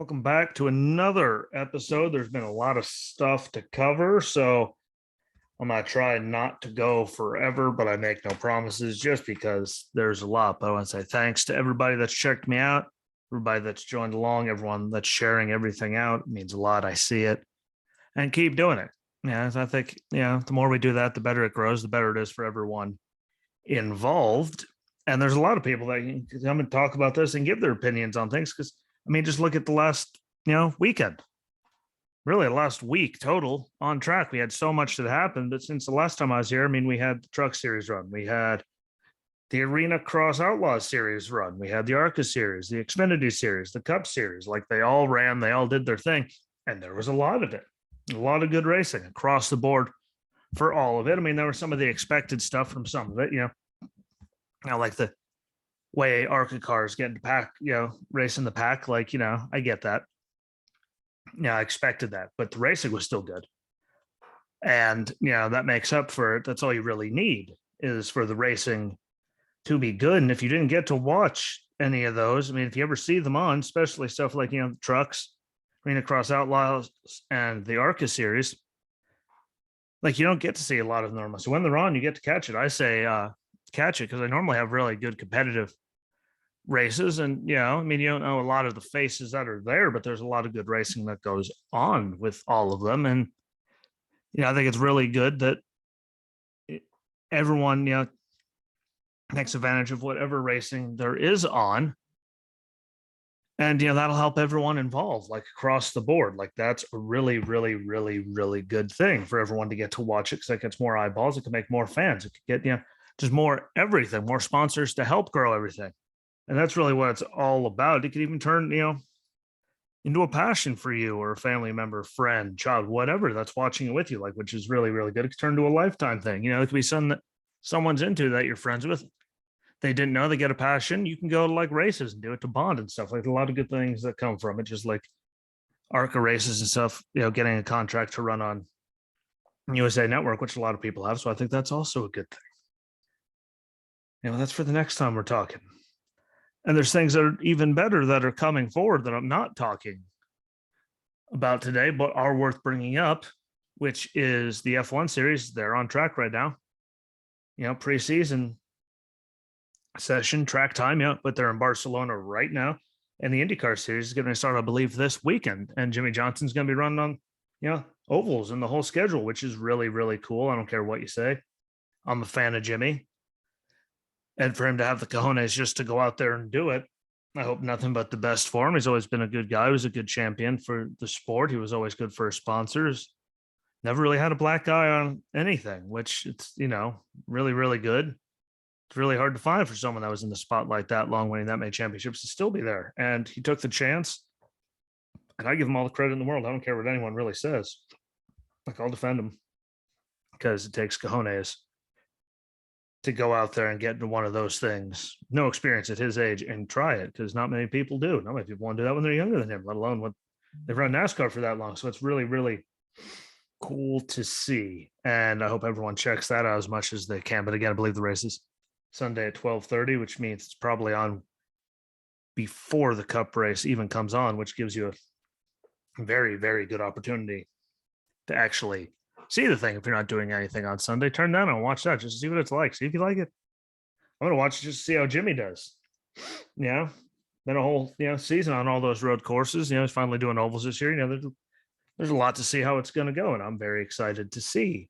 Welcome back to another episode. There's been a lot of stuff to cover, so I'm going to try not to go forever, but I make no promises just because there's a lot. But I want to say thanks to everybody that's checked me out, everybody that's joined along, everyone that's sharing everything out. It means a lot. I see it, and keep doing it. Yeah, I think, the more we do that, the better it grows, the better it is for everyone involved. And there's a lot of people that can come and talk about this and give their opinions on things because just look at the last, weekend. Really, the last week total on track. We had so much that happened. But since the last time I was here, we had the Truck Series run. We had the Arena Cross Outlaws Series run. We had the ARCA Series, the Xfinity Series, the Cup Series. Like they all ran, they all did their thing. And there was a lot of it. A lot of good racing across the board for all of it. There was some of the expected stuff from some of it, like the way ARCA cars get into pack, racing the pack. Like, I get that. Yeah, I expected that, but the racing was still good. And, that makes up for it. That's all you really need is for the racing to be good. And if you didn't get to watch any of those, if you ever see them on, especially stuff like, the Trucks, Arena Cross Outlaws, and the ARCA series, like you don't get to see a lot of them. So when they're on, you get to catch it. I say catch it because I normally have really good competitive races. And, you don't know a lot of the faces that are there, but there's a lot of good racing that goes on with all of them. And, I think it's really good that everyone, takes advantage of whatever racing there is on. And, that'll help everyone involved, like across the board. Like that's a really, really, really, really good thing for everyone to get to watch it because it gets more eyeballs. It can make more fans. It could get, just more everything, more sponsors to help grow everything. And that's really what it's all about. It could even turn, into a passion for you or a family member, friend, child, whatever that's watching it with you, like, which is really, really good. It could turn into a lifetime thing. It could be something that someone's into that you're friends with. They didn't know they get a passion. You can go to like races and do it to bond and stuff. Like a lot of good things that come from it, just like ARCA races and stuff, getting a contract to run on USA Network, which a lot of people have. So I think that's also a good thing. That's for the next time we're talking. And there's things that are even better that are coming forward that I'm not talking about today, but are worth bringing up, which is the F1 series. They're on track right now. Preseason session, track time, but they're in Barcelona right now. And the IndyCar series is going to start, I believe, this weekend. And Jimmy Johnson's going to be running on, ovals and the whole schedule, which is really, really cool. I don't care what you say. I'm a fan of Jimmy. And for him to have the cojones just to go out there and do it, I hope nothing but the best for him. He's always been a good guy. He was a good champion for the sport. He was always good for his sponsors. Never really had a black eye on anything, which it's, really, really good. It's really hard to find for someone that was in the spotlight that long, winning that many championships, to still be there. And he took the chance. And I give him all the credit in the world. I don't care what anyone really says. Like, I'll defend him because it takes cojones to go out there and get into one of those things, no experience at his age, and try it, because not many people do. Not many people want to do that when they're younger than him, let alone when they've run NASCAR for that long. So it's really, really cool to see. And I hope everyone checks that out as much as they can. But again, I believe the race is Sunday at 12:30, which means it's probably on before the Cup race even comes on, which gives you a very, very good opportunity to actually see the thing. If you're not doing anything on Sunday, turn that on and watch that just to see what it's like. See if you like it. I'm going to watch it just to see how Jimmy does. Been a whole, season on all those road courses. He's finally doing ovals this year. There's a lot to see how it's going to go. And I'm very excited to see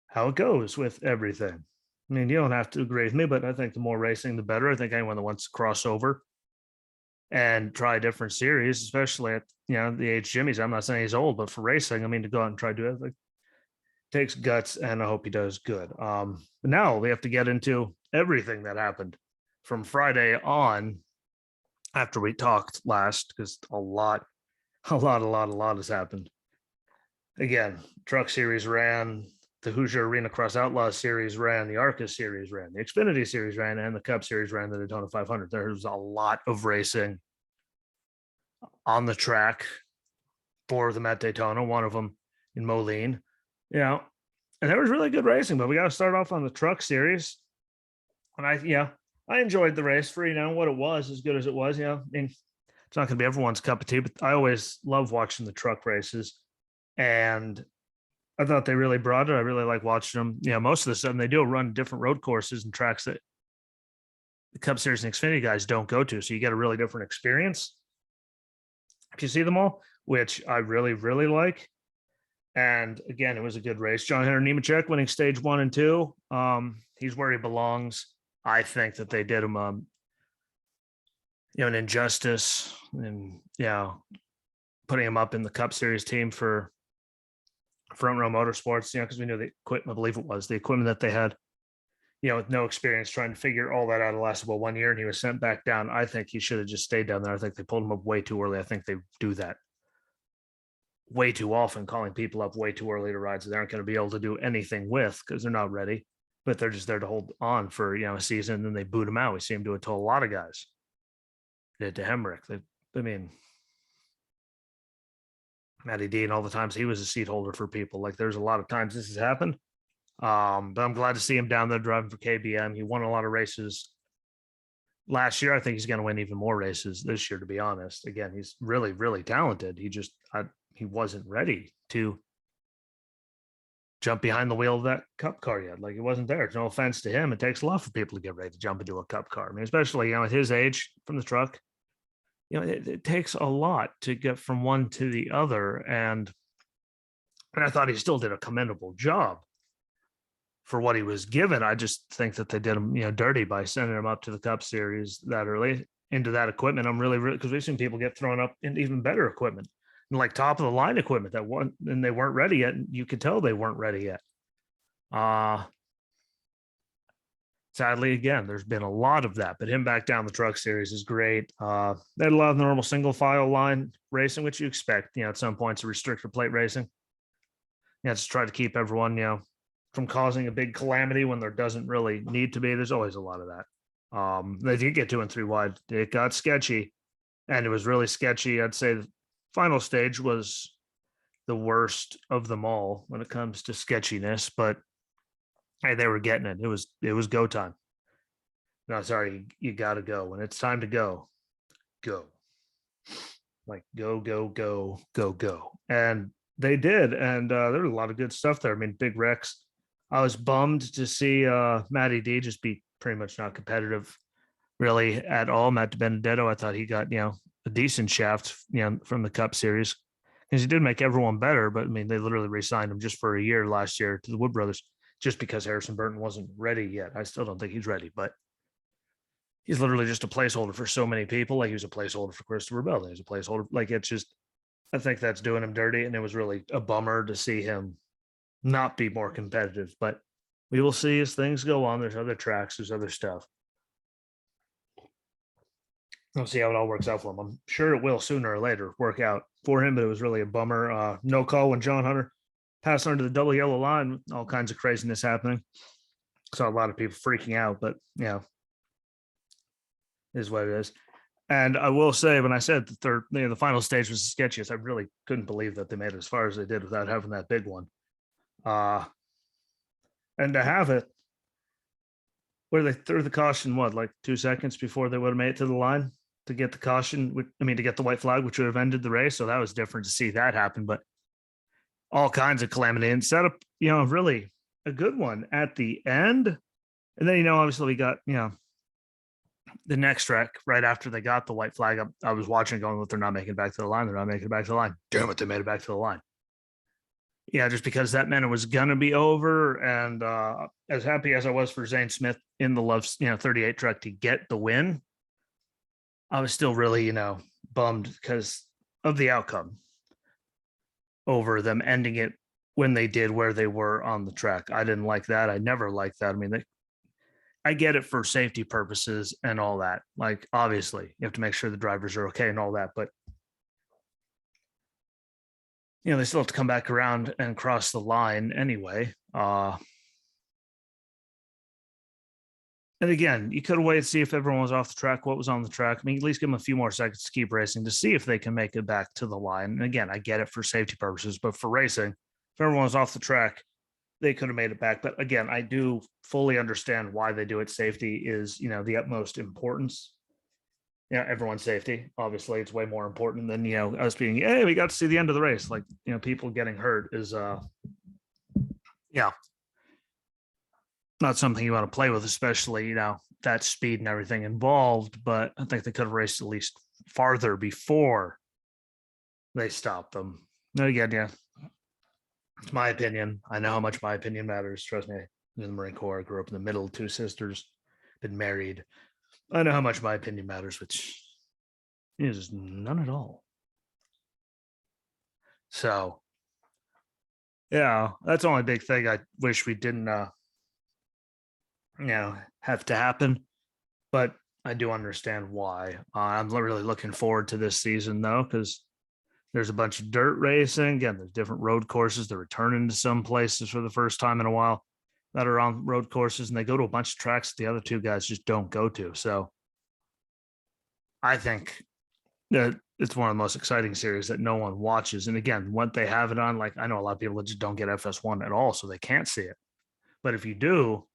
how it goes with everything. You don't have to agree with me, but I think the more racing, the better. I think anyone that wants to cross over and try a different series, especially at, the age Jimmy's, I'm not saying he's old, but for racing, to go out and try to do it, like, takes guts, and I hope he does good. But now we have to get into everything that happened from Friday on after we talked last, because a lot has happened. Again, Truck Series ran, the Hoosier Arena Cross Outlaws Series ran, the ARCA Series ran, the Xfinity Series ran, and the Cup Series ran, the Daytona 500. There was a lot of racing on the track, 4 of them at Daytona, 1 of them in Moline. And there was really good racing, but we got to start off on the Truck Series. And I enjoyed the race for, what it was, as good as it was. it's not going to be everyone's cup of tea, but I always love watching the truck races. And I thought they really brought it. I really like watching them. Most of the time they do run different road courses and tracks that the Cup Series and Xfinity guys don't go to. So you get a really different experience if you see them all, which I really, really like. And again, it was a good race. John Hunter Nemechek winning stage 1 and 2. He's where he belongs. I think that they did him, an injustice, and putting him up in the Cup Series team for Front Row Motorsports. Because we knew the equipment. I believe it was the equipment that they had. With no experience, trying to figure all that out. It lasted about 1 year, and he was sent back down. I think he should have just stayed down there. I think they pulled him up way too early. I think they do that way too often, calling people up way too early to rides they aren't going to be able to do anything with because they're not ready, but they're just there to hold on for a season, and then they boot them out. We see him do it to a lot of guys. They did to Hemrick. Matty D, and all the times he was a seat holder for people. Like, there's a lot of times this has happened. But I'm glad to see him down there driving for KBM. He won a lot of races last year. I think he's going to win even more races this year, to be honest. Again, he's really, really talented. He wasn't ready to jump behind the wheel of that cup car yet. Like, it wasn't there. No offense to him. It takes a lot for people to get ready to jump into a cup car. I mean, especially, at his age from the truck, it takes a lot to get from one to the other. And I thought he still did a commendable job for what he was given. I just think that they did him, dirty by sending him up to the Cup Series that early into that equipment. I'm really, because we've seen people get thrown up into even better equipment, and like top of the line equipment and they weren't ready yet. And you could tell they weren't ready yet. Sadly, again, there's been a lot of that, but him back down the Truck Series is great. They had a lot of normal single file line racing, which you expect, at some points, a restrictor plate racing. Just try to keep everyone, from causing a big calamity when there doesn't really need to be. There's always a lot of that. They did get 2 and 3 wide. It got sketchy, and it was really sketchy. I'd say the final stage was the worst of them all when it comes to sketchiness, but hey, they were getting it. It was go time. No, sorry, you got to go. When it's time to go, go. Like, go, go, go, go, go. And they did. And there was a lot of good stuff there. I mean, big wrecks. I was bummed to see Matty D just be pretty much not competitive really at all. Matt Benedetto, I thought he got, a decent shaft, from the Cup Series, because he did make everyone better. But I mean, they literally re-signed him just for a year last year to the Wood Brothers, just because Harrison Burton wasn't ready yet. I still don't think he's ready, but he's literally just a placeholder for so many people. Like, he was a placeholder for Christopher Bell. He's a placeholder. Like, it's just, I think that's doing him dirty. And it was really a bummer to see him not be more competitive, but we will see as things go on. There's other tracks, there's other stuff. We'll see how it all works out for him. I'm sure it will sooner or later work out for him, but it was really a bummer. No call when John Hunter passed under the double yellow line. All kinds of craziness happening. Saw a lot of people freaking out, but is what it is. And I will say, when I said the final stage was the sketchiest, I really couldn't believe that they made it as far as they did without having that big one. And to have it where they threw the caution, like 2 seconds before they would have made it to the line to get the caution, to get the white flag, which would have ended the race. So that was different to see that happen, but all kinds of calamity, and set up, really a good one at the end. And then, obviously we got, the next track right after they got the white flag. I was watching going, well, they're not making it back to the line. They're not making it back to the line. Damn it, they made it back to the line. Just because that meant it was going to be over. And as happy as I was for Zane Smith in the Love, 38 truck to get the win, I was still really, bummed because of the outcome over them ending it when they did, where they were on the track. I didn't like that. I never liked that. I mean, I get it for safety purposes and all that. Like, obviously, you have to make sure the drivers are okay and all that, but they still have to come back around and cross the line anyway. And again, you could have waited to see if everyone was off the track, what was on the track. I mean, at least give them a few more seconds to keep racing to see if they can make it back to the line. And again, I get it for safety purposes, but for racing, if everyone was off the track, they could have made it back. But again, I do fully understand why they do it. Safety is, the utmost importance. everyone's safety. Obviously, it's way more important than, us being, hey, we got to see the end of the race. Like, people getting hurt is, yeah, not something you want to play with, especially, that speed and everything involved. But I think they could have raced at least farther before they stopped them. And again, yeah, it's my opinion. I know how much my opinion matters. Trust me, in the Marine Corps, I grew up in the middle, two sisters, been married. I know how much my opinion matters, which is none at all. So, yeah, that's the only big thing I wish we didn't, have to happen. But I do understand why. I'm really looking forward to this season, though, because there's a bunch of dirt racing. Again, there's different road courses. They're returning to some places for the first time in a while that are on road courses, and they go to a bunch of tracks the other two guys just don't go to. So I think that it's one of the most exciting series that no one watches. And again, what they have it on, like, I know a lot of people that just don't get FS1 at all, so they can't see it. But if you do,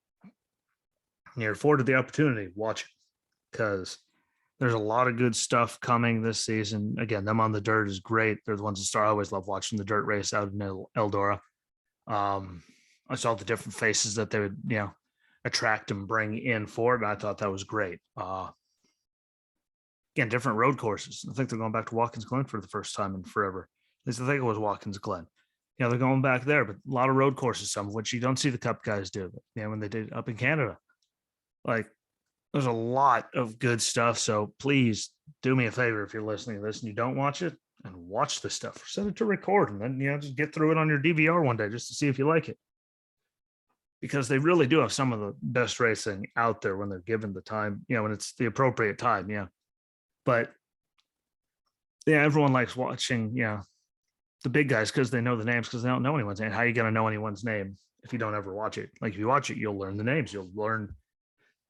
you're afforded the opportunity, watch it, because there's a lot of good stuff coming this season. Again, them on the dirt is great. They're the ones that start. I always love watching the dirt race out in Eldora. I saw the different faces that they would, attract and bring in for it. And I thought that was great. Again, different road courses. I think they're going back to Watkins Glen for the first time in forever. At least I think it was Watkins Glen. They're going back there, but a lot of road courses, some of which you don't see the Cup guys do. But, when they did up in Canada, like, there's a lot of good stuff. So please do me a favor if you're listening to this and you don't watch it, and watch this stuff. Set it to record, and then, just get through it on your DVR one day just to see if you like it. Because they really do have some of the best racing out there when they're given the time, when it's the appropriate time. Yeah. But yeah, everyone likes watching, the big guys because they know the names, because they don't know anyone's name. How are you going to know anyone's name if you don't ever watch it? Like, if you watch it, you'll learn the names. You'll learn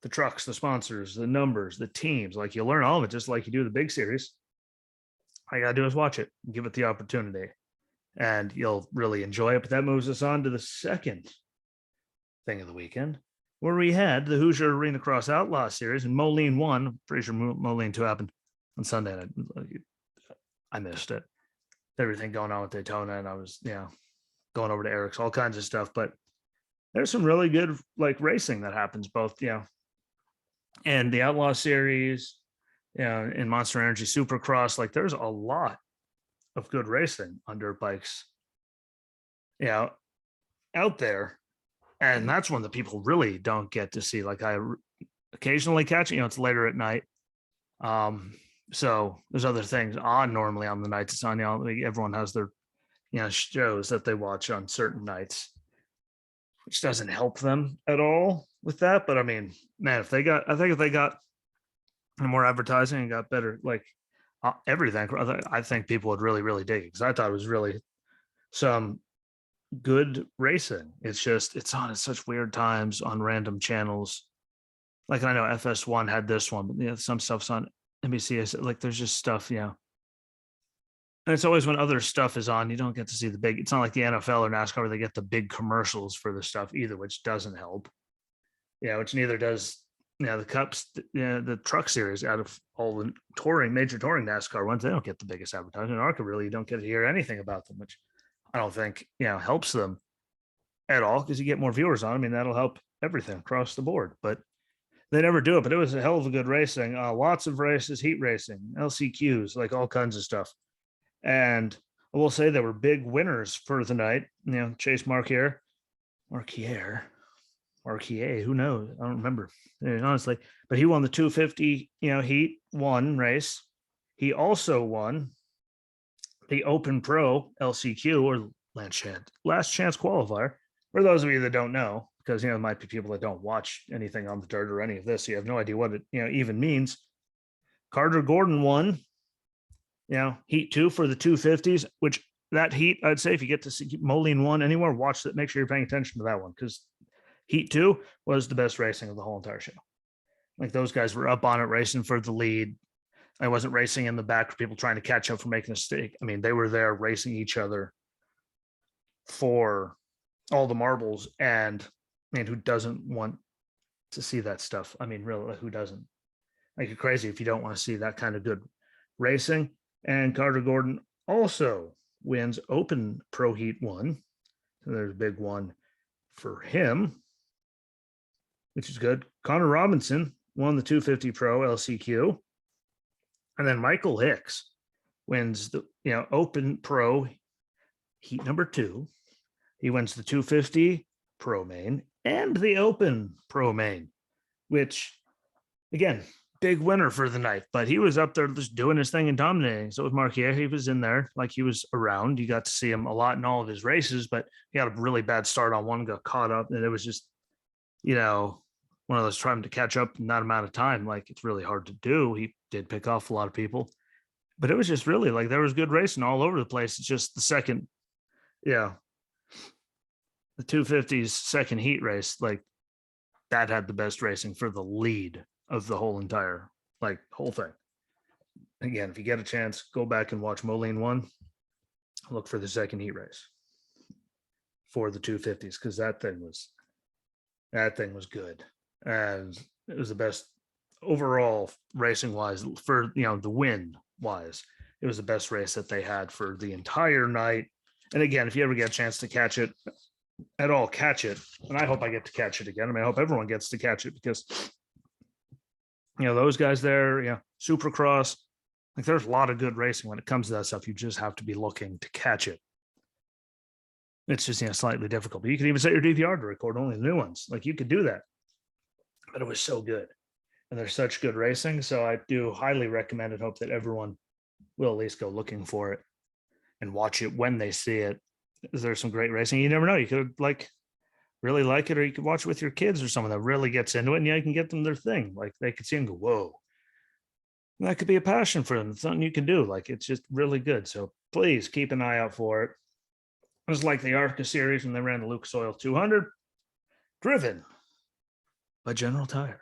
the trucks, the sponsors, the numbers, the teams. Like, you'll learn all of it just like you do the big series. All you got to do is watch it, give it the opportunity, and you'll really enjoy it. But that moves us on to the second thing of the weekend, where we had the Hoosier Arena Cross Outlaws Series, and Moline won. I'm pretty sure Moline 2 happened on Sunday. I missed it. Everything going on with Daytona, and I was, going over to Eric's, all kinds of stuff. But there's some really good, like, racing that happens both, and the Outlaw Series, in Monster Energy Supercross. Like, there's a lot of good racing on dirt bikes, out there. And that's one that people really don't get to see. Like, I occasionally catch it, it's later at night. So there's other things on normally on the nights it's on. Everyone has their, shows that they watch on certain nights, which doesn't help them at all with that. But I mean, man, if they got more advertising and got better, like, everything, I think people would really, really dig it, because I thought it was really some good racing. It's just, it's on at such weird times on random channels. Like, I know FS1 had this one, but some stuff's on NBC. Like, there's just stuff, and it's always when other stuff is on, you don't get to see the big. It's not like the NFL or NASCAR where they get the big commercials for the stuff either, which doesn't help. Which neither does, the Cups, the Truck Series. Out of all the major touring NASCAR ones, they don't get the biggest advertising. ARCA, really, you don't get to hear anything about them, which I don't think, helps them at all, because you get more viewers on. I mean, that'll help everything across the board, but they never do it. But it was a hell of a good racing. Lots of races, heat racing, LCQs, like all kinds of stuff. And I will say there were big winners for the night. Chase Marquier, who knows? I don't remember, honestly. But he won the 250, heat one race. He also won the Open Pro LCQ, or last chance qualifier. For those of you that don't know, because there might be people that don't watch anything on the dirt or any of this, so you have no idea what it even means. Carter Gordon won, heat 2 for the 250s, which that heat, I'd say if you get to see Moline 1 anywhere, watch that. Make sure you're paying attention to that one, because heat 2 was the best racing of the whole entire show. Like, those guys were up on it racing for the lead. I wasn't racing in the back for people trying to catch up for making a mistake. I mean, they were there racing each other for all the marbles. And man, who doesn't want to see that stuff? I mean, really, who doesn't? like you're crazy if you don't want to see that kind of good racing. And Carter Gordon also wins Open Pro Heat 1. So there's a big one for him, which is good. Connor Robinson won the 250 Pro LCQ. And then Michael Hicks wins the Open Pro Heat number 2. He wins the 250 Pro Main and the Open Pro Main, which, again, big winner for the night. But he was up there just doing his thing and dominating. So was Marquier. He was in there, like he was around. You got to see him a lot in all of his races, but he had a really bad start on one, got caught up, and it was just, one of those trying to catch up in that amount of time. Like, it's really hard to do. He did pick off a lot of people, but it was just really like there was good racing all over the place. It's just the second, the 250's second heat race, like that had the best racing for the lead of the whole entire, whole thing. Again, if you get a chance, go back and watch Moline 1. Look for the second heat race for the 250s, because that thing was good. And it was the best overall racing wise for, the win wise. It was the best race that they had for the entire night. And again, if you ever get a chance to catch it at all, catch it. And I hope I get to catch it again. I mean, I hope everyone gets to catch it, because, those guys there, Supercross, like there's a lot of good racing when it comes to that stuff. You just have to be looking to catch it. It's just, slightly difficult, but you can even set your DVR to record only the new ones. Like, you could do that, but it was so good. And there's such good racing. So I do highly recommend and hope that everyone will at least go looking for it and watch it when they see it. There's some great racing. You never know. You could really like it, or you could watch it with your kids or someone that really gets into it, and you can get them their thing. Like, they could see and go, whoa. And that could be a passion for them. It's something you can do. Like, it's just really good. So please keep an eye out for it. It was like the ARCA series when they ran the Lucas Oil 200, driven by General Tire.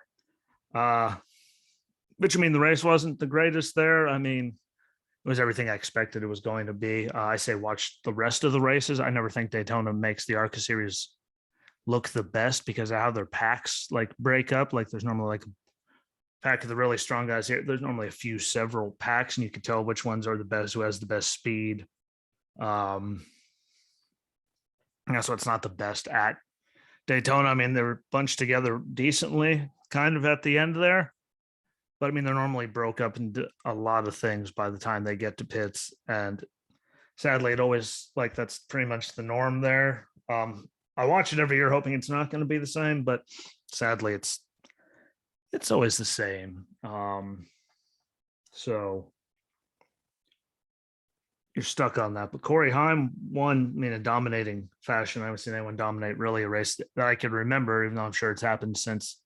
Which, the race wasn't the greatest there. It was everything I expected it was going to be. I say watch the rest of the races. I never think Daytona makes the ARCA series look the best because of how their packs break up. Like, there's normally a pack of the really strong guys here. There's normally several packs, and you can tell which ones are the best, who has the best speed. So it's not the best at Daytona. They were bunched together decently kind of at the end there, but they're normally broke up into a lot of things by the time they get to pits. And sadly, it always, that's pretty much the norm there. I watch it every year hoping it's not going to be the same, but sadly it's always the same. So you're stuck on that. But Corey Heim won, in dominating fashion. I haven't seen anyone dominate really a race that I can remember, even though I'm sure it's happened since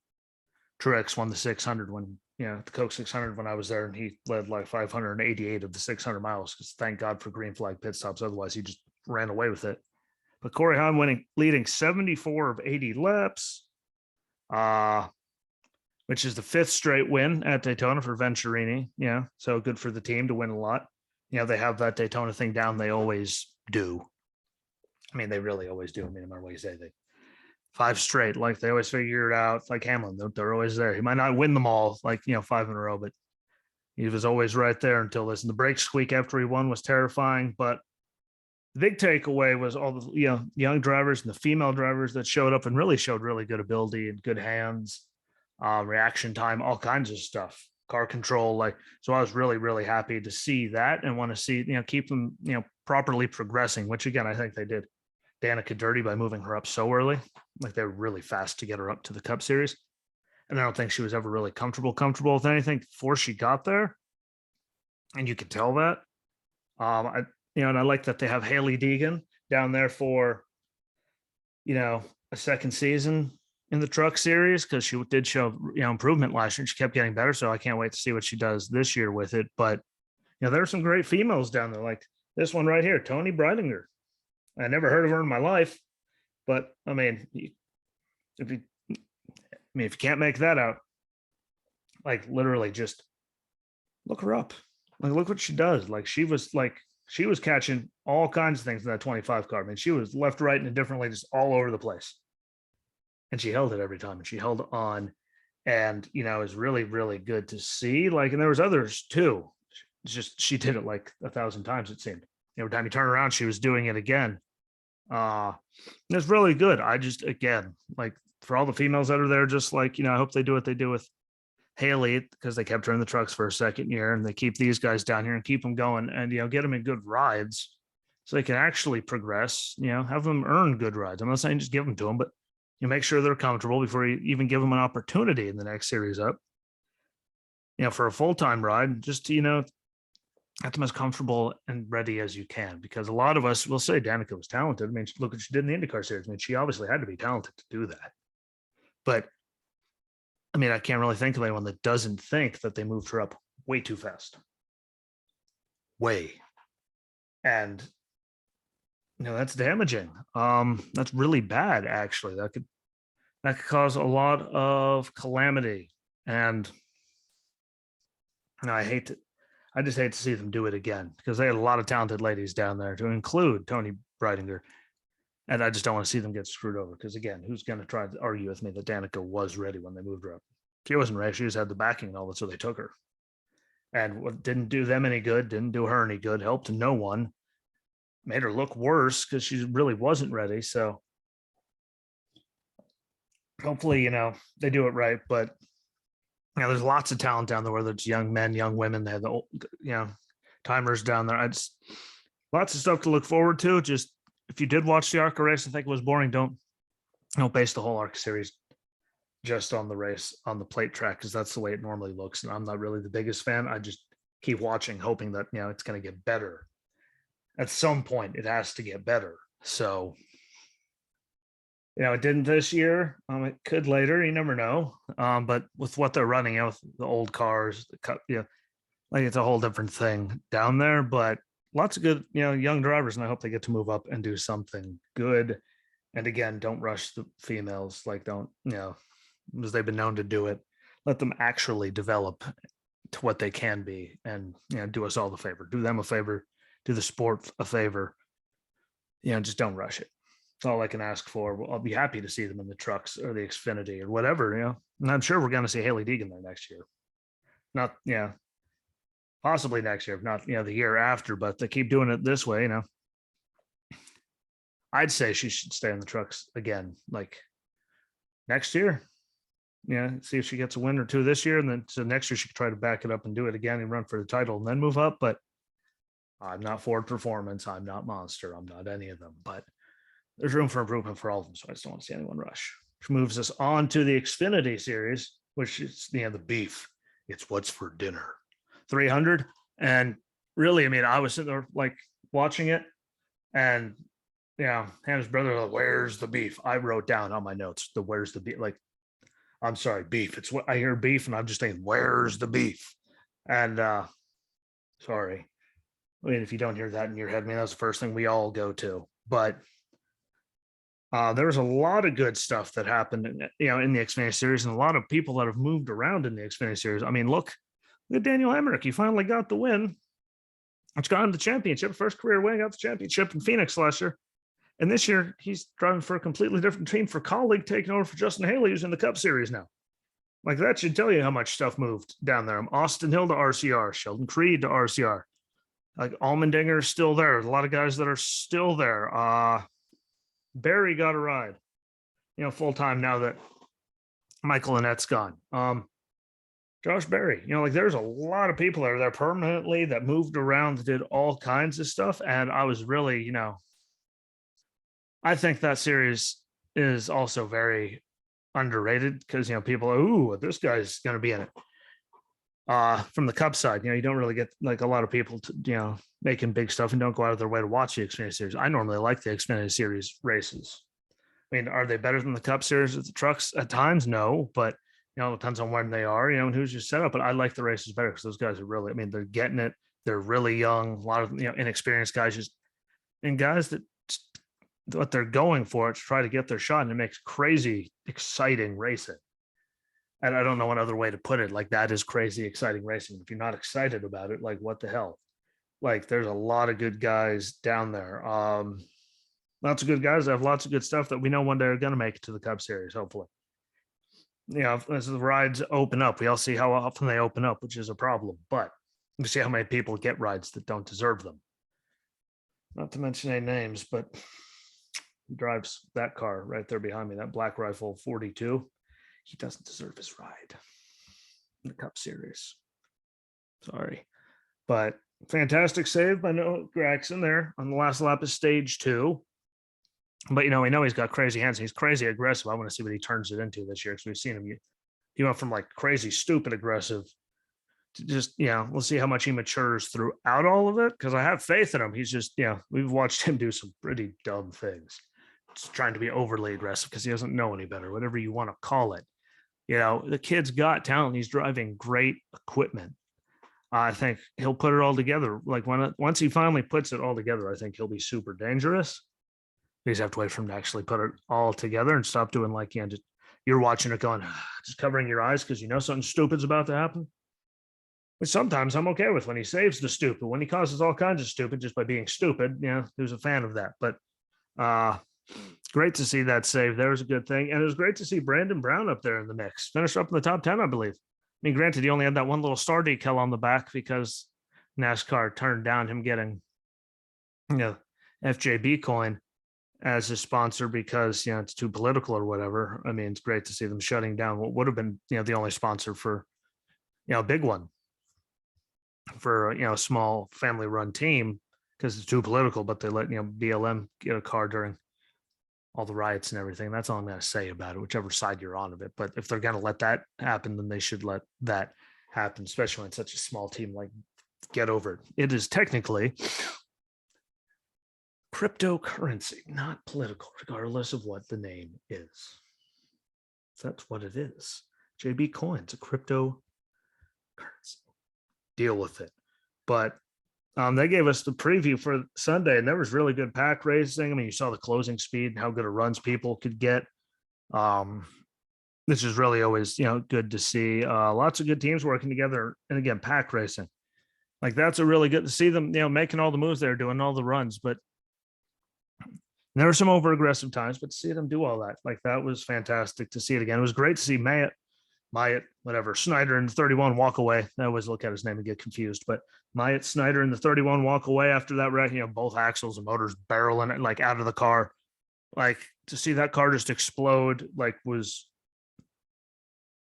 Truex won the 600 when, the Coke 600 when I was there, and he led 588 of the 600 miles, because thank God for green flag pit stops. Otherwise, he just ran away with it. But Corey Heim leading 74 of 80 laps, which is the 5th straight win at Daytona for Venturini. So good for the team to win a lot. They have that Daytona thing down. They always do. They really always do. No matter what you say, they 5 straight, they always figure it out. Like Hamlin, they're always there. He might not win them all, 5 in a row, but he was always right there until this. And the brake squeak after he won was terrifying. But the big takeaway was all the young drivers and the female drivers that showed up and really showed really good ability and good hands, reaction time, all kinds of stuff. Car control, so I was really, really happy to see that and want to see, keep them, properly progressing, which again, I think they did Danica dirty by moving her up so early. They were really fast to get her up to the Cup Series. And I don't think she was ever really comfortable with anything before she got there. And you could tell that. And I like that they have Haley Deegan down there for, a second season in the Truck Series, because she did show improvement last year. She kept getting better, so I can't wait to see what she does this year with it. But there are some great females down there, like this one right here, Tony Breidinger. I never heard of her in my life, but if you can't make that out, literally just look her up. Look what she does. She was catching all kinds of things in that 25 car. She was left, right, and differently, just all over the place. And she held it every time, and she held on. and is really, really good to see. Like, and there was others too. It's just she did it like 1,000 times, it seemed. Every time you turn around, she was doing it again. It's really good. I just, again, like, for all the females that are there, just like, I hope they do what they do with Haley, because they kept her in the trucks for a second year, and they keep these guys down here and keep them going, and get them in good rides so they can actually progress. Have them earn good rides. I'm not saying just give them to them, but make sure they're comfortable before you even give them an opportunity in the next series up. For a full-time ride, just to get them as comfortable and ready as you can, because a lot of us will say Danica was talented. I mean, look what she did in the IndyCar Series. I mean, she obviously had to be talented to do that. But I mean, I can't really think of anyone that doesn't think that they moved her up way too fast. Way. And that's damaging. That's really bad, actually. That could cause a lot of calamity. And I just hate to see them do it again, because they had a lot of talented ladies down there, to include Tony Breidinger. And I just don't want to see them get screwed over, because, again, who's going to try to argue with me that Danica was ready when they moved her up? She wasn't ready. She just had the backing and all that, so they took her. And what didn't do them any good, didn't do her any good, helped no one, made her look worse because she really wasn't ready. So hopefully, they do it right. But there's lots of talent down there, whether it's young men, young women. They have the old, timers down there. Lots of stuff to look forward to. Just, if you did watch the ARCA race and think it was boring, don't base the whole ARCA series just on the race on the plate track, because that's the way it normally looks. And I'm not really the biggest fan. I just keep watching, hoping that it's going to get better. At some point, it has to get better. So it didn't this year. It could later. You never know. But with what they're running, with the old cars, the cup, like, it's a whole different thing down there. But lots of good, young drivers, and I hope they get to move up and do something good. And again, don't rush the females. Like, don't, because they've been known to do it. Let them actually develop to what they can be, and do us all the favor. Do them a favor. Do the sport a favor. Just don't rush it. That's all I can ask for. I'll be happy to see them in the trucks or the Xfinity or whatever, And I'm sure we're going to see Haley Deegan there next year. Not, possibly next year, if not, the year after, but they keep doing it this way, I'd say she should stay in the trucks again, like next year. See if she gets a win or two this year. And then so next year she could try to back it up and do it again and run for the title and then move up. But I'm not Ford Performance. I'm not Monster. I'm not any of them. But there's room for improvement for all of them. So I just don't want to see anyone rush. Which moves us on to the Xfinity Series, which is the beef. It's what's for dinner. 300. And really, I mean, I was sitting there like watching it, and Hannah's brother, like, where's the beef? I wrote down on my notes the where's the beef. Like, I'm sorry, beef. It's what I hear, beef, and I'm just saying, where's the beef? And sorry. I mean, if you don't hear that in your head, I mean, that's the first thing we all go to. But there was a lot of good stuff that happened, in the Xfinity Series, and a lot of people that have moved around in the Xfinity Series. I mean, look at Daniel Hemrick. He finally got the win. It's gotten the championship, first career win, got the championship in Phoenix last year. And this year, he's driving for a completely different team for Colleague, taking over for Justin Haley, who's in the Cup Series now. Like, that should tell you how much stuff moved down there. Austin Hill to RCR, Sheldon Creed to RCR. Like, Allmendinger is still there. There's a lot of guys that are still there. Barry got a ride, full time now that Michael Annette's gone. Josh Berry, like, there's a lot of people that are there permanently that moved around, that did all kinds of stuff. And I was really, I think that series is also very underrated, because, people are, ooh, this guy's going to be in it. From the Cup side, you don't really get like a lot of people to, making big stuff and don't go out of their way to watch the Xfinity Series. I normally like the Xfinity Series races. I mean, are they better than the Cup Series at the trucks at times? No, but it depends on when they are, and who's your setup. But I like the races better because those guys are really, I mean, they're getting it. They're really young. A lot of inexperienced guys, and guys that what they're going for to try to get their shot, and it makes crazy exciting racing. And I don't know what other way to put it. Like, that is crazy exciting racing. If you're not excited about it, like, what the hell? Like, there's a lot of good guys down there. Lots of good guys that have lots of good stuff that we know one day are going to make it to the Cup Series, hopefully. as the rides open up, we all see how often they open up, which is a problem. But we see how many people get rides that don't deserve them. Not to mention any names, but he drives that car right there behind me, that Black Rifle 42. He doesn't deserve his ride in the Cup Series. Sorry. But fantastic save by Noah Gragson there on the last lap of stage 2. But, we know he's got crazy hands. He's crazy aggressive. I want to see what he turns it into this year because we've seen him. He went from like crazy, stupid aggressive to just, we'll see how much he matures throughout all of it because I have faith in him. He's just, we've watched him do some pretty dumb things. Just trying to be overly aggressive because he doesn't know any better, whatever you want to call it. The kid's got talent. He's driving great equipment. I think he'll put it all together. Like once he finally puts it all together, I think he'll be super dangerous. You just have to wait for him to actually put it all together and stop doing like you're watching it going, just covering your eyes because something stupid's about to happen. Which sometimes I'm okay with when he saves the stupid. When he causes all kinds of stupid just by being stupid, who's a fan of that. But great to see that save. There was a good thing. And it was great to see Brandon Brown up there in the mix. Finished up in the top 10, I believe. I mean, granted, he only had that one little star decal on the back because NASCAR turned down him getting, FJB coin as a sponsor because, it's too political or whatever. I mean, it's great to see them shutting down what would have been, the only sponsor for, a big one for, a small family run team because it's too political, but they let, BLM get a car during all the riots and everything. That's all I'm going to say about it, whichever side you're on of it. But if they're going to let that happen, then they should let that happen, especially when such a small team. Like, get over it. It is technically cryptocurrency, not political, regardless of what the name is. That's what it is. JB Coin's a cryptocurrency. Deal with it. But they gave us the preview for Sunday, and there was really good pack racing. I mean, you saw the closing speed and how good of runs people could get. This is really always, good to see. Lots of good teams working together. And again, pack racing. Like, that's a really good to see them, making all the moves there, doing all the runs. But there were some over aggressive times, but to see them do all that, like, that was fantastic to see it again. It was great to see Snyder in the 31 walk away. I always look at his name and get confused, but Snyder in the 31 walk away after that wreck, both axles and motors barreling it like out of the car. Like, to see that car just explode, like, was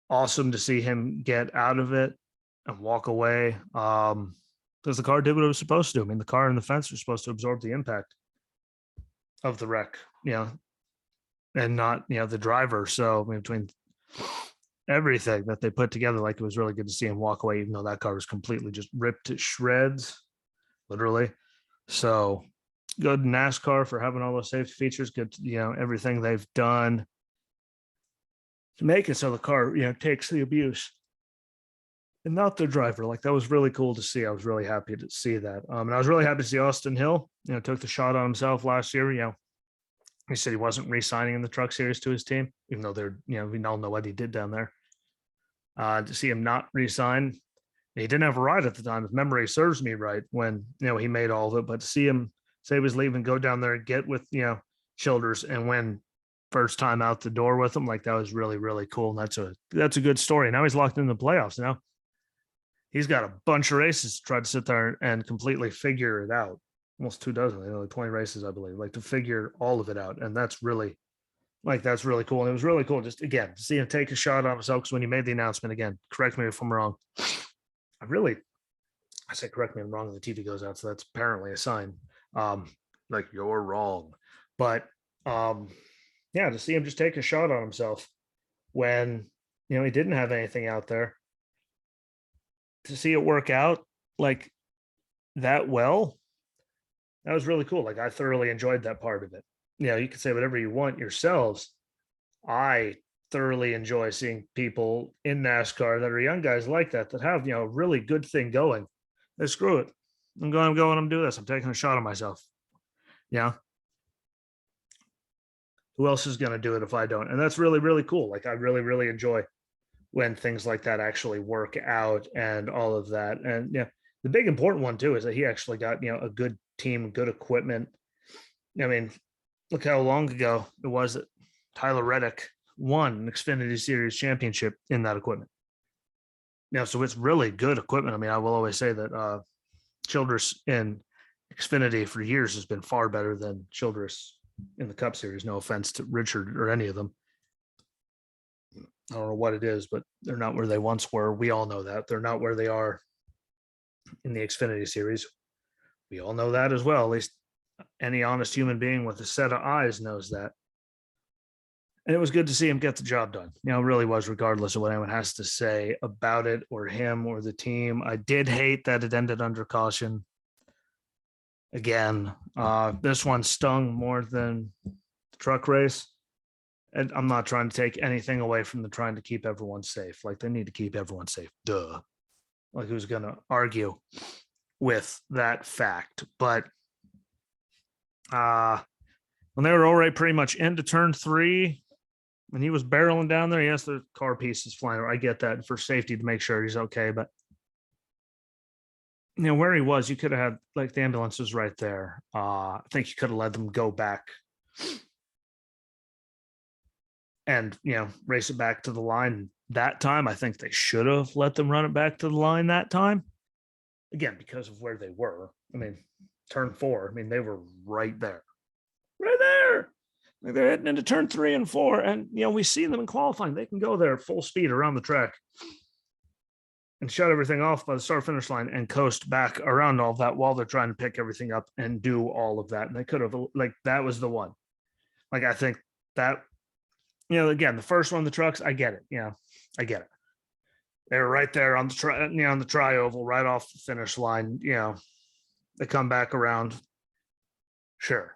awesome to see him get out of it and walk away. Because the car did what it was supposed to do. I mean, the car and the fence were supposed to absorb the impact of the wreck, and not, the driver. So between everything that they put together, like, it was really good to see him walk away, even though that car was completely just ripped to shreds, literally. So good NASCAR for having all those safety features. Good, everything they've done to make it so the car, takes the abuse and not the driver. Like, that was really cool to see. I was really happy to see that. And I was really happy to see Austin Hill, took the shot on himself last year. He said he wasn't re-signing in the Truck Series to his team, even though they're, we all know what he did down there. To see him not re-sign, he didn't have a ride at the time, if memory serves me right, when, he made all of it. But to see him say he was leaving, go down there and get with, Childress and win first time out the door with him, like, that was really, really cool. And that's a good story. Now he's locked in the playoffs. Now he's got a bunch of races to try to sit there and completely figure it out. Almost 2 dozen, 20 races, I believe, like, to figure all of it out. And that's really cool. And it was really cool just, again, to see him take a shot on himself, because when he made the announcement, again, correct me if I'm wrong, I say correct me if I'm wrong, the TV goes out, so that's apparently a sign. Like, you're wrong. But yeah, to see him just take a shot on himself when, he didn't have anything out there, to see it work out like that well, that was really cool. Like, I thoroughly enjoyed that part of it. You can say whatever you want yourselves. I thoroughly enjoy seeing people in NASCAR that are young guys like that have, a really good thing going. Screw it. I'm doing this. I'm taking a shot at myself. Who else is going to do it if I don't? And that's really, really cool. Like, I really, really enjoy when things like that actually work out and all of that. And the big important one too is that he actually got, a good team, good equipment. I mean, look how long ago it was that Tyler Reddick won an Xfinity Series championship in that equipment. Yeah, so it's really good equipment. I mean, I will always say that Childress in Xfinity for years has been far better than Childress in the Cup Series. No offense to Richard or any of them. I don't know what it is, but they're not where they once were. We all know that. They're not where they are in the Xfinity Series. We all know that as well. At least any honest human being with a set of eyes knows that. And it was good to see him get the job done. You know, it really was, regardless of what anyone has to say about it or him or the team. I did hate that it ended under caution. Again, this one stung more than the truck race. And I'm not trying to take anything away from the trying to keep everyone safe. Like, they need to keep everyone safe. Duh. Like, who's going to argue with that fact? But when they were already pretty much into turn 3, and he was barreling down there, yes, the car pieces flying. I get that for safety to make sure he's okay. But, you know, where he was, you could have had, like, the ambulance was right there. I think you could have let them go back and, you know, race it back to the line that time. I think they should have let them run it back to the line that time. Again, because of where they were. I mean, turn 4, I mean, they were right there. Right there. Like, they're heading into turn 3 and 4. And, you know, we see them in qualifying. They can go there full speed around the track and shut everything off by the start finish line and coast back around all that while they're trying to pick everything up and do all of that. And they could have, like, that was the one. Like, I think that, you know, again, the first one, the trucks, I get it. You know, I get it. They were right there on the on the tri-oval, right off the finish line. You know, they come back around. Sure,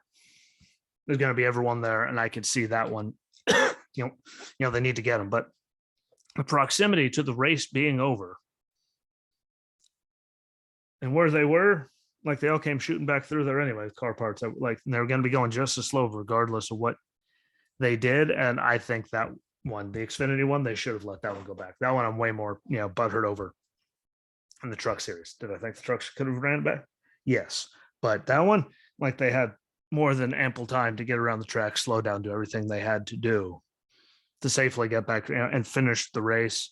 there's going to be everyone there, and I can see that one. you know, they need to get them, but the proximity to the race being over and where they were, like, they all came shooting back through there anyway. Car parts, like, they were going to be going just as slow, regardless of what they did. And I think that one, the Xfinity one, they should have let that one go back. That one I'm way more, you know, butthurt over in the truck series. Did I think the trucks could have ran it back? Yes. But that one, like, they had more than ample time to get around the track, slow down, do everything they had to do to safely get back, you know, and finish the race.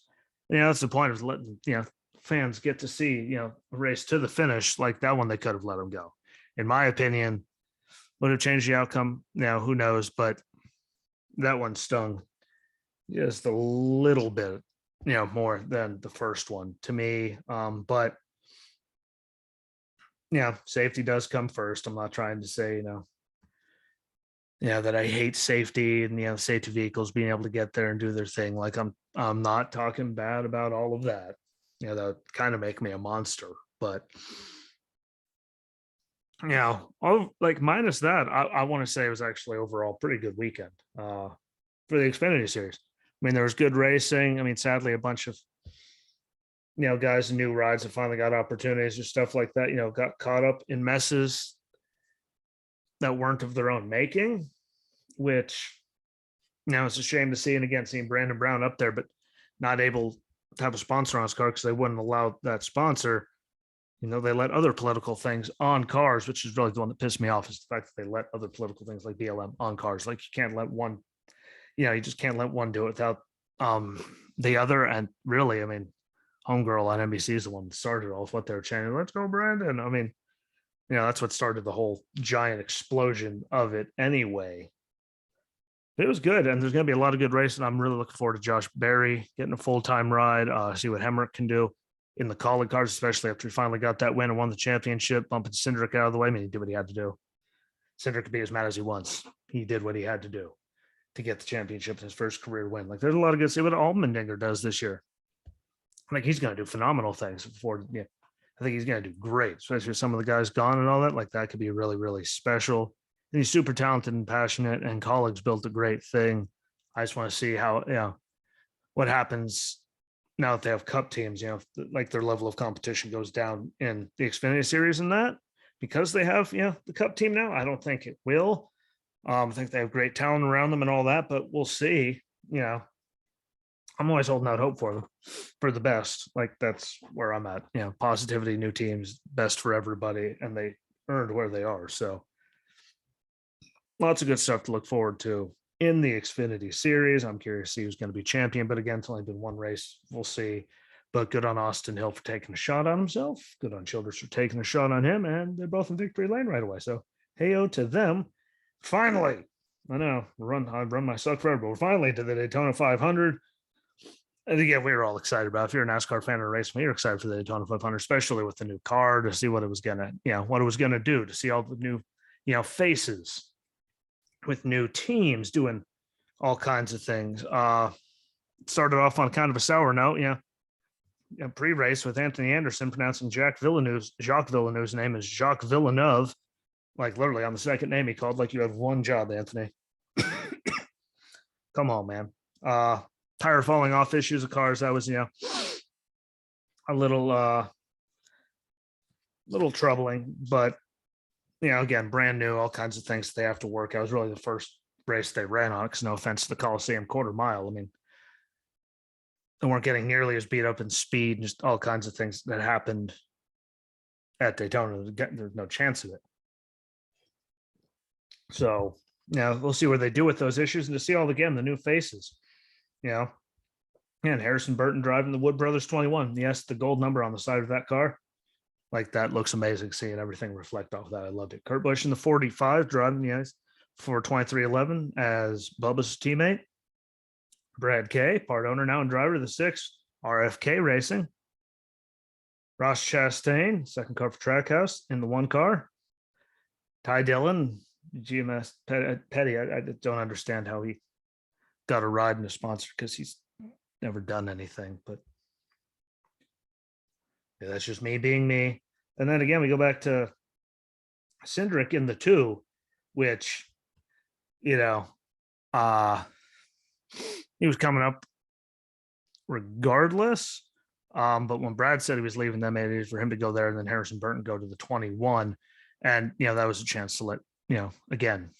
You know, that's the point of letting, you know, fans get to see, you know, a race to the finish. Like, that one, they could have let them go. In my opinion, would have changed the outcome. Now, who knows? But that one stung just a little bit, you know, more than the first one to me. But, you know, safety does come first. I'm not trying to say, you know, that I hate safety and, you know, safety vehicles being able to get there and do their thing. Like, I'm not talking bad about all of that. You know, that would kind of make me a monster. But, you know, all, like, minus that, I want to say it was actually overall pretty good weekend for the Xfinity Series. I mean, there was good racing. I mean, sadly, a bunch of, you know, guys in new rides that finally got opportunities or stuff like that, you know, got caught up in messes that weren't of their own making, which, you know, it's a shame to see. And again, seeing Brandon Brown up there, but not able to have a sponsor on his car because they wouldn't allow that sponsor. You know, they let other political things on cars, which is really the one that pissed me off, is the fact that they let other political things like BLM on cars. Like, you can't let one, you know, you just can't let one do it without the other. And really, I mean, Homegirl on NBC is the one that started off what they're chanting. Let's go, Brandon. I mean, you know, that's what started the whole giant explosion of it anyway. It was good, and there's going to be a lot of good racing. I'm really looking forward to Josh Berry getting a full-time ride, see what Hemrick can do in the Colleague cars, especially after he finally got that win and won the championship, bumping Cindric out of the way. I mean, he did what he had to do. Cindric could be as mad as he wants. He did what he had to do to get the championship, his first career win. Like, there's a lot of good. See what Allmendinger does this year. I think he's going to do phenomenal things before. Yeah, I think he's going to do great, especially with some of the guys gone and all that. Like, that could be really, really special. And he's super talented and passionate, and Colleagues built a great thing. I just want to see how, you know, what happens now that they have cup teams, you know, like, their level of competition goes down in the Xfinity Series and that, because they have, you know, the cup team now. I don't think it will. I think they have great talent around them and all that, but we'll see. You know, I'm always holding out hope for them, for the best. Like, that's where I'm at. You know, positivity, new teams, best for everybody, and they earned where they are. So lots of good stuff to look forward to in the Xfinity Series. I'm curious to see who's going to be champion, but again, it's only been one race. We'll see. But good on Austin Hill for taking a shot on himself. Good on Childress for taking a shot on him, and they're both in victory lane right away. So hey-o to them. Finally, I know I've run my suck forever, but we're finally to the Daytona 500. And again, we were all excited about it. If you're a NASCAR fan or a race fan, you're excited for the Daytona 500, especially with the new car, to see what it was gonna, what it was gonna do, to see all the new, faces with new teams doing all kinds of things. Started off on kind of a sour note, pre-race with Anthony Anderson pronouncing Jacques Villeneuve's name is Jacques Villeneuve. Like literally on the second name he called, like you have one job, Anthony. Come on, man. Tire falling off issues of cars. That was, a little troubling, but again, brand new, all kinds of things they have to work out. It was really the first race they ran on, because no offense to the Coliseum quarter mile. I mean, they weren't getting nearly as beat up in speed and just all kinds of things that happened at Daytona. There's no chance of it. So, we'll see what they do with those issues, and to see all, again, the new faces, and Harrison Burton driving the Wood Brothers 21. Yes, the gold number on the side of that car. Like, that looks amazing, seeing everything reflect off that. I loved it. Kurt Busch in the 45 driving for 2311 as Bubba's teammate. Brad Kay, part owner now and driver of the 6, RFK Racing. Ross Chastain, second car for Trackhouse in the 1 car. Ty Dillon, GMS Petty. I don't understand how he got a ride in a sponsor, because he's never done anything. But that's just me being me. And then again, we go back to Cindric in the 2, which, he was coming up regardless. But when Brad said he was leaving them, it is for him to go there, and then Harrison Burton go to the 21. And, that was a chance to let, again,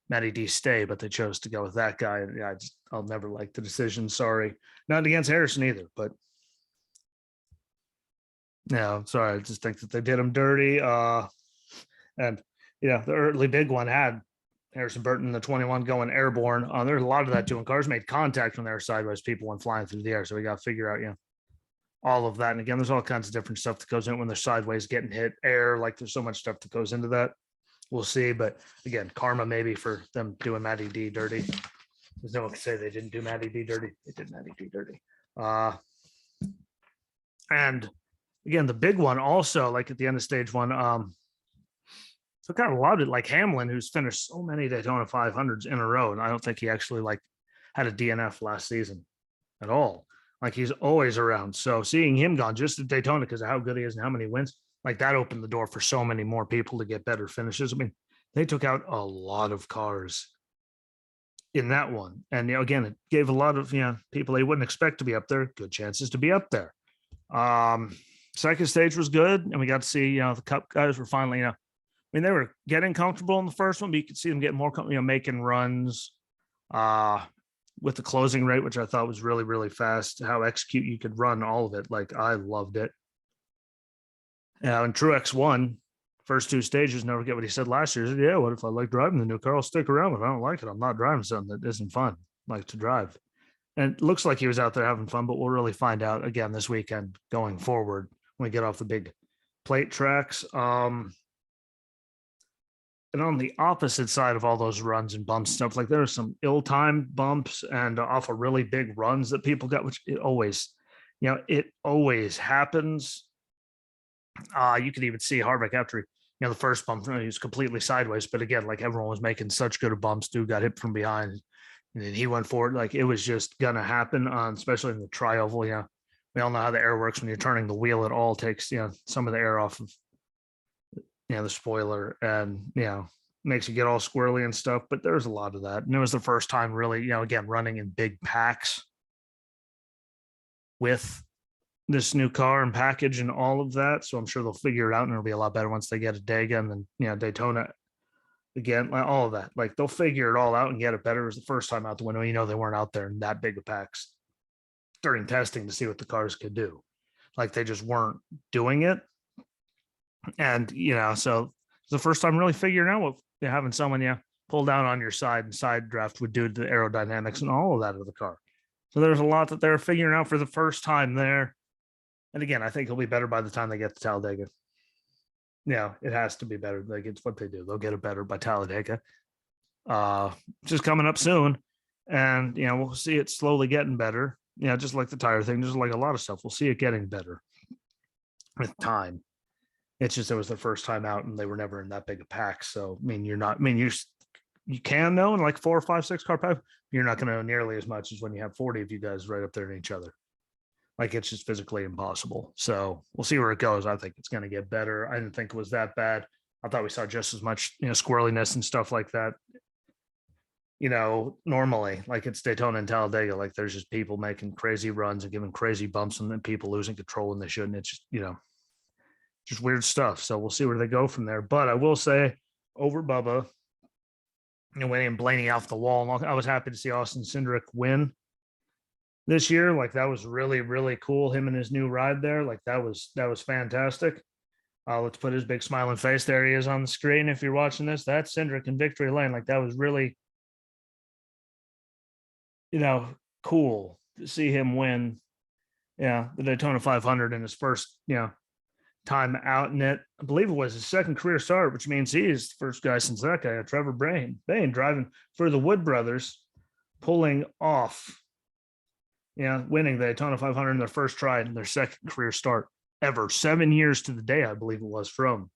Matty D stay, but they chose to go with that guy. And I'll never like the decision. Sorry. Not against Harrison either, but sorry. I just think that they did him dirty. And, the early big one had Harrison Burton, the 21, going airborne. There's a lot of that too. When cars made contact when they were sideways, people went flying through the air. So we got to figure out, all of that. And again, there's all kinds of different stuff that goes in when they're sideways, getting hit, air. Like, there's so much stuff that goes into that. We'll see. But again, karma maybe for them doing Matty D dirty. There's no one can say they didn't do Matty D dirty. They did Matty D dirty. And again, the big one also, like at the end of stage 1, so kind of loved it. Like Hamlin, who's finished so many Daytona 500s in a row, and I don't think he actually had a DNF last season at all. Like, he's always around. So seeing him gone just at Daytona because of how good he is and how many wins, like, that opened the door for so many more people to get better finishes. I mean, they took out a lot of cars in that one. And, again, it gave a lot of, people they wouldn't expect to be up there good chances to be up there. Second stage was good. And we got to see, the Cup guys were finally, they were getting comfortable in the first one, but you could see them getting more, making runs with the closing rate, which I thought was really, really fast. How execute you could run all of it. Like, I loved it. And Truex won first 2 stages. Never forget what he said last year. He said, yeah, what if I like driving the new car? I'll stick around. If I don't like it, I'm not driving something that isn't fun, like to drive. And it looks like he was out there having fun, but we'll really find out again this weekend going forward when we get off the big plate tracks. And on the opposite side of all those runs and bumps stuff, like there are some ill-timed bumps and off of really big runs that people got, which it always happens. You could even see Harvick after, the first bump, he was completely sideways. But again, like, everyone was making such good bumps. Dude got hit from behind and then he went forward. Like, it was just going to happen especially in the tri-oval. We all know how the air works when you're turning the wheel. It all takes, some of the air off of, the spoiler, and, makes you get all squirrely and stuff. But there's a lot of that. And it was the first time really, again, running in big packs with this new car and package and all of that. So I'm sure they'll figure it out, and it'll be a lot better once they get a Dega and then, Daytona again, all of that. Like, they'll figure it all out and get it better. It was the first time out the window. They weren't out there in that big of packs during testing to see what the cars could do. Like, they just weren't doing it. And, so it's the first time really figuring out what having someone, pull down on your side and side draft would do to the aerodynamics and all of that of the car. So there's a lot that they're figuring out for the first time there. And again, I think it'll be better by the time they get to Talladega. Yeah, it has to be better. Like, it's what they do. They'll get it better by Talladega. Just coming up soon. And, we'll see it slowly getting better. Just like the tire thing, just like a lot of stuff. We'll see it getting better with time. It's just it was the first time out and they were never in that big a pack. So, you can know in like 4 or 5, 6 car pack, you're not going to know nearly as much as when you have 40 of you guys right up there in each other. Like, it's just physically impossible. So we'll see where it goes. I think it's going to get better. I didn't think it was that bad. I thought we saw just as much, squirreliness and stuff like that. Normally, like it's Daytona and Talladega, like there's just people making crazy runs and giving crazy bumps and then people losing control when they shouldn't. It's just, just weird stuff. So we'll see where they go from there. But I will say, over Bubba, winning and Blaney off the wall, I was happy to see Austin Cindric win this year. Like, that was really, really cool. Him and his new ride there, like that was fantastic. Let's put his big smiling face. There he is on the screen. If you're watching this, that's Cindric in victory lane. Like, that was really, cool to see him win. The Daytona 500 in his first, time out in it. I believe it was his second career start, which means he is the first guy since that guy, Trevor Bain, driving for the Wood brothers, pulling off, winning the Daytona 500 in their first try in their second career start ever. 7 years to the day, I believe it was, from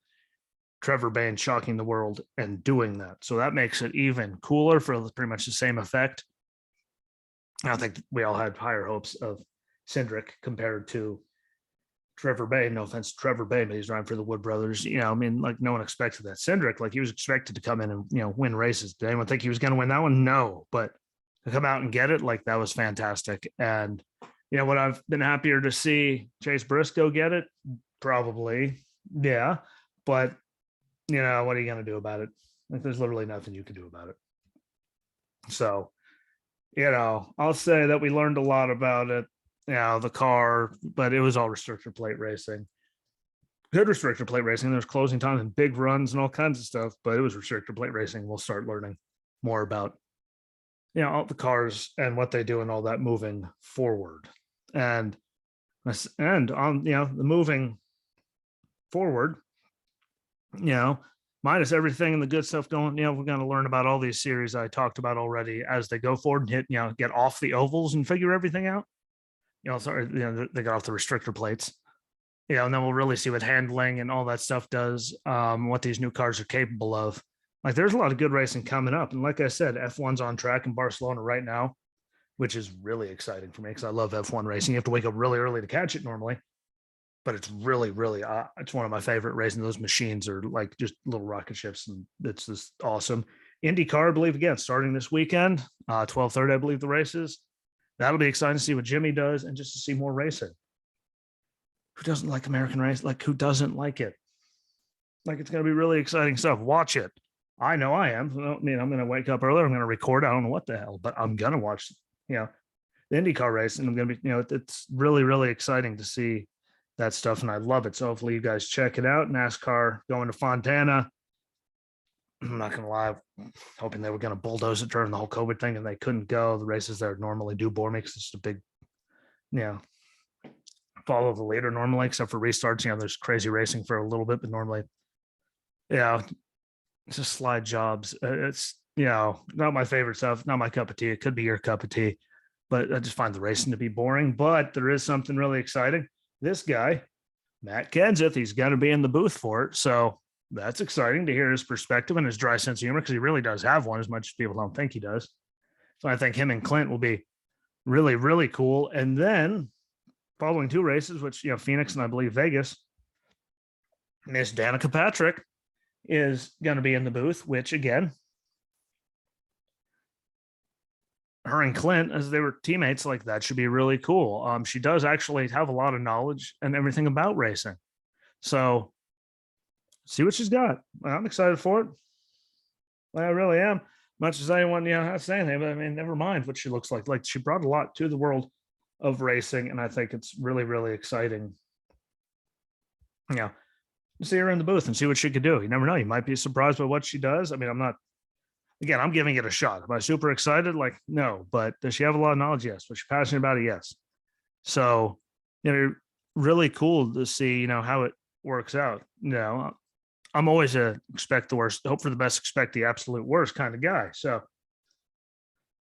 Trevor Bain shocking the world and doing that. So that makes it even cooler for pretty much the same effect. I think we all had higher hopes of Cindric compared to Trevor Bain. No offense to Trevor Bain, but he's driving for the Wood brothers. Like, no one expected that. Cindric, like, he was expected to come in and, win races. Did anyone think he was going to win that one? No, but to come out and get it, like, that was fantastic. And, what I've been happier to see Chase Briscoe get it, probably. Yeah. But, what are you going to do about it? Like, there's literally nothing you can do about it. So, I'll say that we learned a lot about it, the car, but it was all restrictor plate racing. Good restrictor plate racing. There's closing times and big runs and all kinds of stuff, but it was restrictor plate racing. We'll start learning more about, all the cars and what they do and all that moving forward. And on, the moving forward, minus everything and the good stuff going, we're going to learn about all these series I talked about already as they go forward and hit, get off the ovals and figure everything out. They got off the restrictor plates, and then we'll really see what handling and all that stuff does, what these new cars are capable of. Like, there's a lot of good racing coming up. And like I said, F1's on track in Barcelona right now, which is really exciting for me because I love F1 racing. You have to wake up really early to catch it normally. But it's really, really, it's one of my favorite racing. Those machines are like just little rocket ships, and it's just awesome. IndyCar, I believe, again, starting this weekend, 12:30, I believe the race is. That'll be exciting to see what Jimmy does and just to see more racing. Who doesn't like American race? Like, who doesn't like it? Like, it's going to be really exciting stuff. Watch it. I know I am. I'm going to wake up earlier. I'm going to record. I don't know what the hell, but I'm going to watch, the IndyCar race, and I'm going to be, it's really, really exciting to see that stuff, and I love it. So hopefully you guys check it out. NASCAR going to Fontana. I'm not gonna lie, hoping they were gonna bulldoze it during the whole COVID thing, and they couldn't go. The races there normally do bore me because it's a big, follow the leader normally, except for restarts. There's crazy racing for a little bit, but normally, it's just slide jobs. It's not my favorite stuff, not my cup of tea. It could be your cup of tea, but I just find the racing to be boring. But there is something really exciting. This guy, Matt Kenseth, he's going to be in the booth for it. So that's exciting to hear his perspective and his dry sense of humor, because he really does have one, as much as people don't think he does. So I think him and Clint will be really, really cool. And then following 2 races, which, Phoenix and I believe Vegas, Miss Danica Patrick is going to be in the booth, which again, her and Clint, as they were teammates, like that should be really cool. She does actually have a lot of knowledge and everything about racing. So see what she's got. I'm excited for it. I really am. Much as anyone, not saying anything, but I mean, never mind what she looks like. Like, she brought a lot to the world of racing, and I think it's really, really exciting. See her in the booth and see what she could do. You never know. You might be surprised by what she does. I mean, I'm not again, I'm giving it a shot. Am I super excited? Like, no, but does she have a lot of knowledge? Yes. Was she passionate about it? Yes. So, really cool to see, how it works out. I'm always a expect the worst, hope for the best, expect the absolute worst kind of guy. So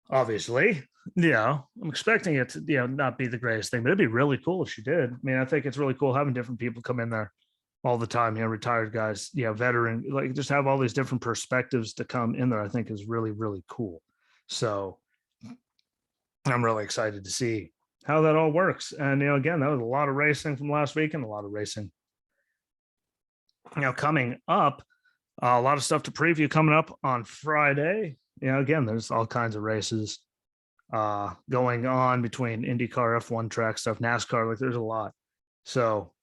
obviously, I'm expecting it to, not be the greatest thing, but it'd be really cool if she did. I mean, I think it's really cool having different people come in there all the time, retired guys, veteran, like just have all these different perspectives to come in there. I think is really, really cool. So I'm really excited to see how that all works. And, again, that was a lot of racing from last week and a lot of racing, coming up. A lot of stuff to preview coming up on Friday. Again, there's all kinds of races going on between IndyCar, F1 track stuff, NASCAR. Like there's a lot. So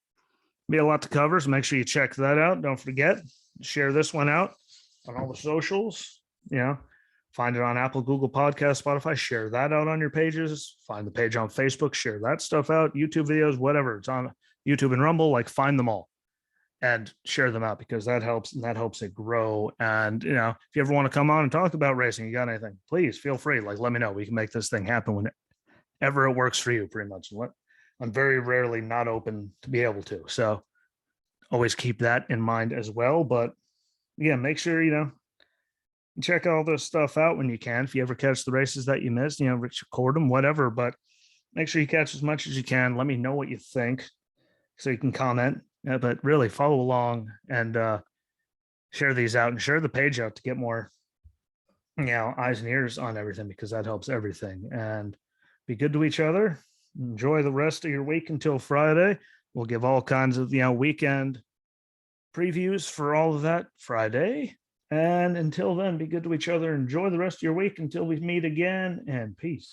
be a lot to cover. So make sure you check that out. Don't forget, share this one out on all the socials. Find it on Apple, Google Podcast, Spotify. Share that out on your pages. Find the page on Facebook. Share that stuff out. YouTube videos, whatever. It's on YouTube and Rumble. Like find them all and share them out because that helps, and that helps it grow. And, if you ever want to come on and talk about racing, you got anything, please feel free. Like, let me know. We can make this thing happen whenever it works for you, pretty much. I'm very rarely not open to be able to. So always keep that in mind as well. But yeah, make sure, check all this stuff out when you can. If you ever catch the races that you missed, record them, whatever. But make sure you catch as much as you can. Let me know what you think so you can comment. But really follow along and share these out and share the page out to get more, eyes and ears on everything, because that helps everything. And be good to each other. Enjoy the rest of your week until Friday. We'll give all kinds of, weekend previews for all of that Friday. And until then, be good to each other. Enjoy the rest of your week until we meet again, and peace.